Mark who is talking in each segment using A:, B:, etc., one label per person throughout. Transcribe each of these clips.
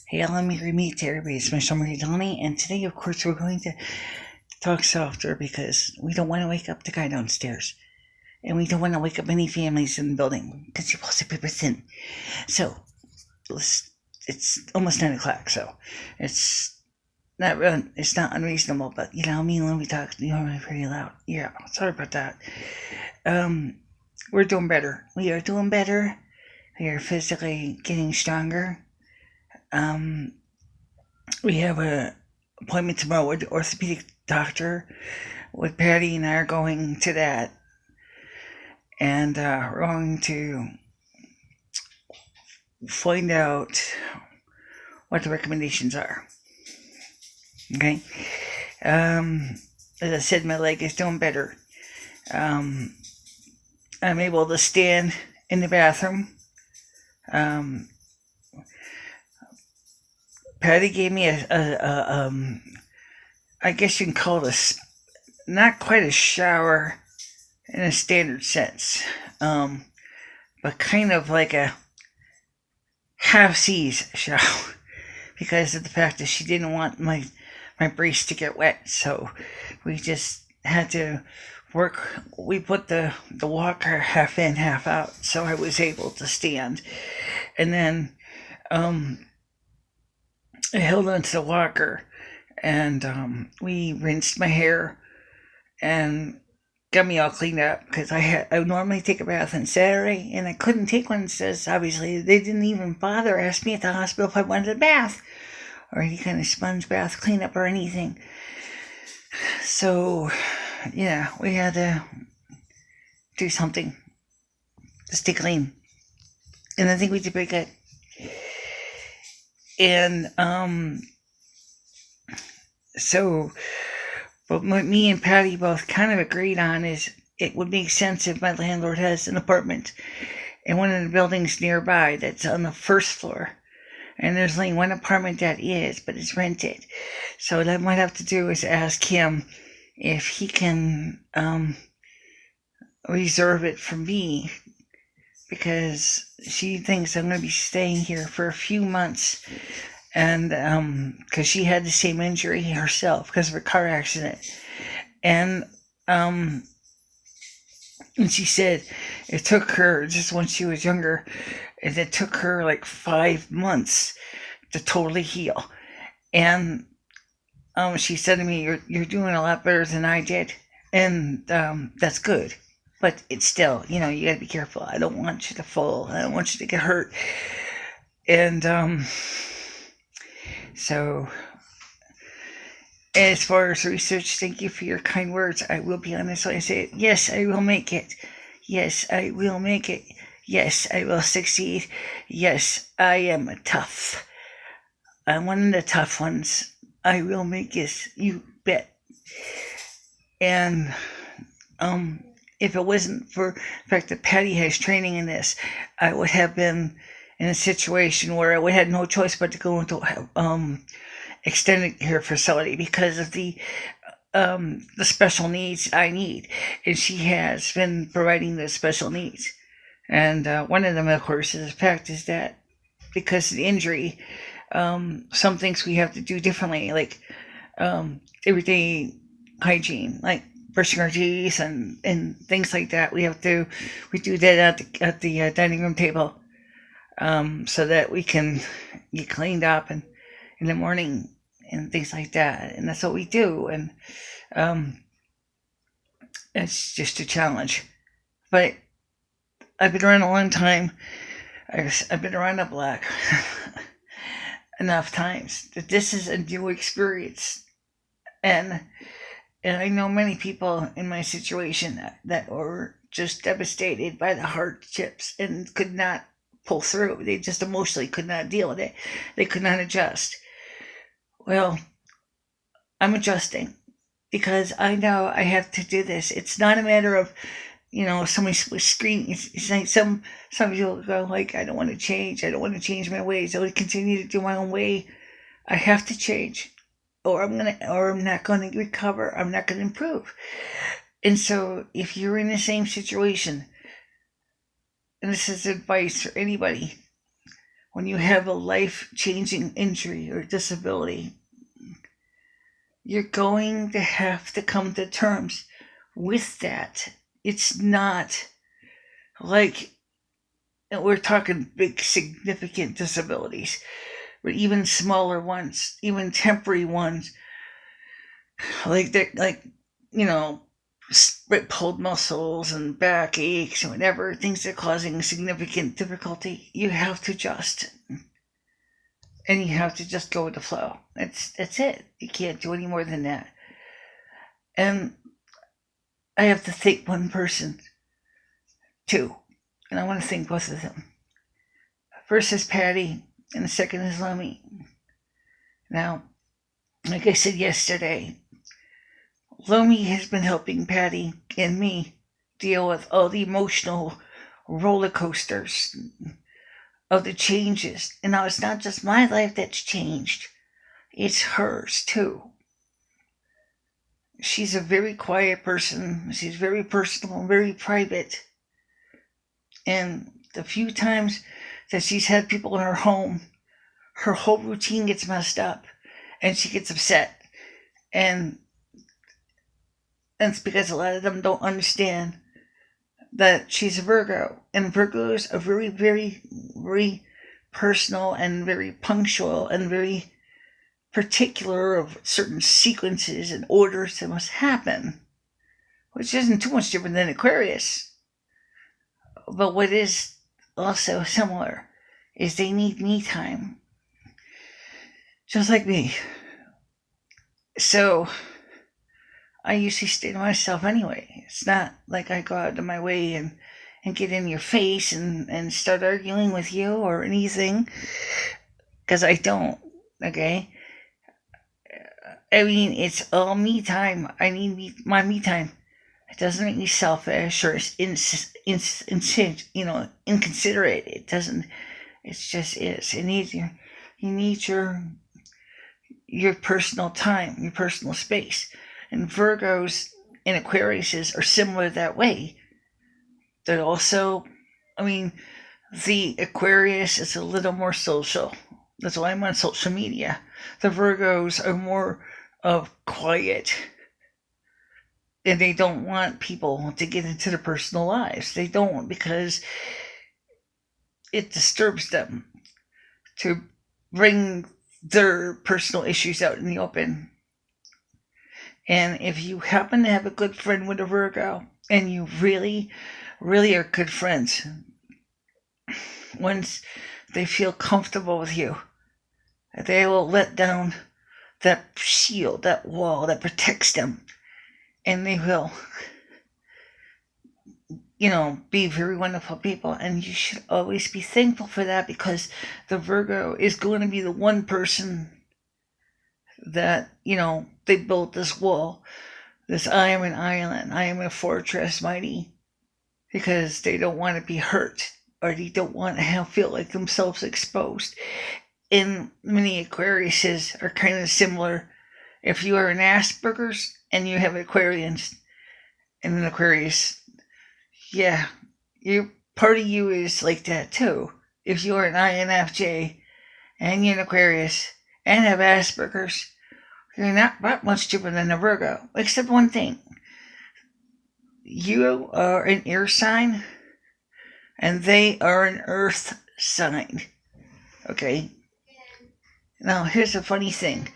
A: Hey, let me remeet to everybody. It's Michelle Marie Donnie, and today, of course, we're going to talk softer because we don't want to wake up the guy downstairs, and we don't want to wake up any families in the building because you're supposed to be percent. So, it's almost 9 o'clock, so it's not unreasonable, but you know, let me talk. You know, pretty loud. Yeah, sorry about that. We're doing better. We are doing better. We are physically getting stronger. We have an appointment tomorrow with the orthopedic doctor. With Patty and I are going to that, and we're going to find out what the recommendations are. Okay. As I said, my leg is doing better. I'm able to stand in the bathroom. Patty gave me I guess you can call it not quite a shower in a standard sense, but kind of like a half-seas shower because of the fact that she didn't want my brace to get wet. So we just had to work. We put the walker half in, half out, so I was able to stand. And then I held onto the walker, and we rinsed my hair and got me all cleaned up because I normally take a bath on Saturday, and I couldn't take one since obviously they didn't even bother ask me at the hospital if I wanted a bath or any kind of sponge bath cleanup or anything. So yeah, we had to do something to stay clean, and I think we did pretty good. And so what me and Patty both kind of agreed on is it would make sense if my landlord has an apartment in one of the buildings nearby that's on the first floor, and there's only one apartment that is, but it's rented. So what I might have to do is ask him if he can reserve it for me, because she thinks I'm going to be staying here for a few months, and because she had the same injury herself because of a car accident, and she said it took her, just when she was younger, it took her like 5 months to totally heal. And she said to me, you're doing a lot better than I did, and that's good. But it's still, you gotta be careful. I don't want you to fall. I don't want you to get hurt. And so as far as research, thank you for your kind words. I will be honest when I say it. Yes, I will make it. Yes, I will make it. Yes, I will succeed. Yes, I am tough. I'm one of the tough ones. I will make this, you bet. And if it wasn't for the fact that Patty has training in this, I would have been in a situation where I would have no choice but to go into extended care facility because of the special needs I need. And she has been providing the special needs. And one of them, of course, is the fact is that because of the injury, some things we have to do differently, like everyday hygiene, like brushing our teeth and things like that. We do that at the dining room table, so that we can get cleaned up and in the morning and things like that. And that's what we do. And it's just a challenge. But I've been around a long time. I've been around the block enough times that this is a new experience. And I know many people in my situation that were just devastated by the hardships and could not pull through. They just emotionally could not deal with it. They could not adjust. Well, I'm adjusting because I know I have to do this. It's not a matter of, somebody screaming. It's like some people go like, I don't want to change. I don't want to change my ways. I would continue to do my own way. I have to change. Or I'm not going to recover. I'm not going to improve. And so if you're in the same situation, and this is advice for anybody, when you have a life-changing injury or disability, you're going to have to come to terms with that. It's not like we're talking big, significant disabilities, but even smaller ones, even temporary ones, like pulled muscles and back aches and whatever, things that are causing significant difficulty, you have to adjust. And you have to just go with the flow. That's it. You can't do any more than that. And I have to thank one person, too. And I want to thank both of them. First is Patty, and the second is Lummy. Now, like I said yesterday, Lummy has been helping Patty and me deal with all the emotional roller coasters of the changes. And now it's not just my life that's changed, it's hers too. She's a very quiet person. She's very personal, very private. And the few times that she's had people in her home, her whole routine gets messed up and she gets upset. And it's because a lot of them don't understand that she's a Virgo. And Virgos are very, very, very personal and very punctual and very particular of certain sequences and orders that must happen, which isn't too much different than Aquarius. But what is also similar is they need me time, just like me. So I usually stay to myself anyway. It's not like I go out of my way and get in your face and start arguing with you or anything, because I don't, okay? I mean, it's all me time. I need my me time. It doesn't make me selfish or inconsiderate. It doesn't. It just is. You need your personal time, your personal space. And Virgos and Aquariuses are similar that way. They're also, the Aquarius is a little more social. That's why I'm on social media. The Virgos are more of quiet. And they don't want people to get into their personal lives. They don't, because it disturbs them to bring their personal issues out in the open. And if you happen to have a good friend with a Virgo, and you really, really are good friends, once they feel comfortable with you, they will let down that shield, that wall that protects them. And they will, be very wonderful people. And you should always be thankful for that, because the Virgo is going to be the one person that, they built this wall. This I am an island, I am a fortress mighty, because they don't want to be hurt, or they don't want to feel like themselves exposed. And many Aquariuses are kind of similar. If you are an Asperger's and you have Aquarians and an Aquarius, yeah, part of you is like that too. If you are an INFJ and you're an Aquarius and have Asperger's, you're not that much different than a Virgo, except one thing. You are an air sign, and they are an earth sign. Okay? Now, here's a funny thing.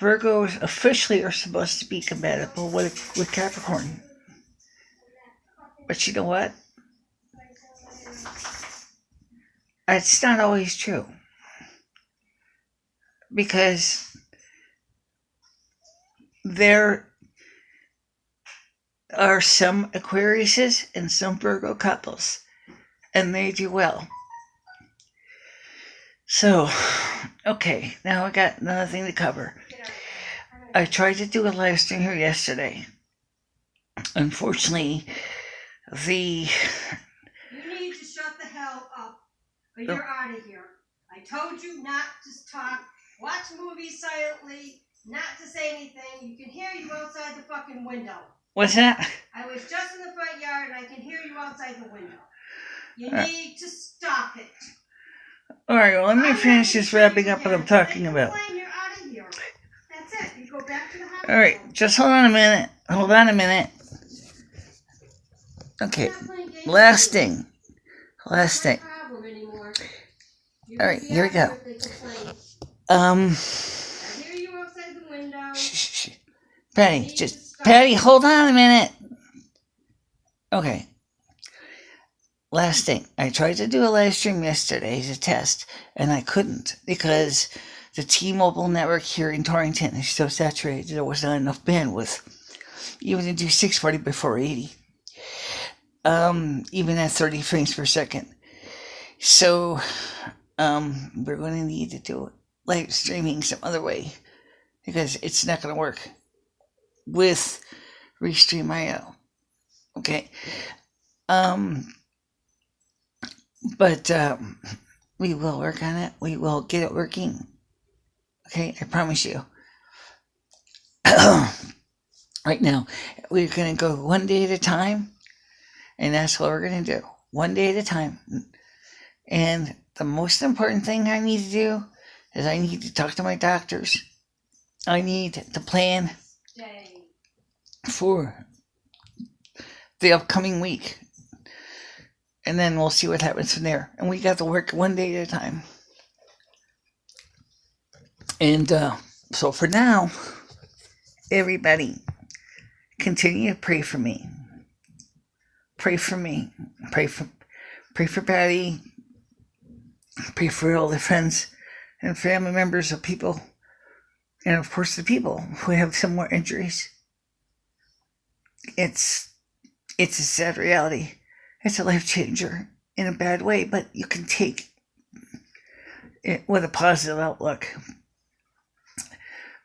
A: Virgos officially are supposed to be compatible with Capricorn. But you know what? It's not always true. Because there are some Aquariuses and some Virgo couples, and they do well. So, okay, now I got another thing to cover. I tried to do a live stream here yesterday. Unfortunately,
B: You need to shut the hell up, or you're out of here. I told you not to talk, watch movies silently, not to say anything. You can hear you outside the fucking window.
A: What's that?
B: I was just in the front yard, and I can hear you outside the window. You need to stop it.
A: Alright, well, let me finish this wrapping up what I'm talking about.
B: You're out of here. That's it. You go back to the house.
A: Alright, just hold on a minute. Hold on a minute. Okay, last thing. Last thing. Alright, here we go.
B: I hear you outside the window.
A: Shh. Patty, hold on a minute. Okay. Last thing. I tried to do a live stream yesterday as a test, and I couldn't because the T-Mobile network here in Torrington is so saturated there was not enough bandwidth. Even to do 640 by 480. Even at 30 frames per second. So, we're going to need to do live streaming some other way because it's not going to work with Restream.io. Okay. But we will work on it. We will get it working. Okay, I promise you. Right now, we're going to go one day at a time. And that's what we're going to do. One day at a time. And the most important thing I need to do is I need to talk to my doctors. I need to plan for the upcoming week. And then we'll see what happens from there. And we got to work one day at a time. And so for now, everybody, continue to pray for me. Pray for me. Pray for Patty. Pray for all the friends and family members of people. And of course the people who have similar injuries. It's a sad reality. It's a life changer in a bad way, but you can take it with a positive outlook.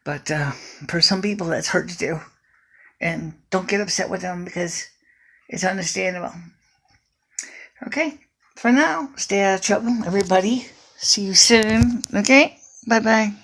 A: But for some people, that's hard to do. And don't get upset with them because it's understandable. Okay, for now, stay out of trouble, everybody. See you soon. Okay, bye-bye.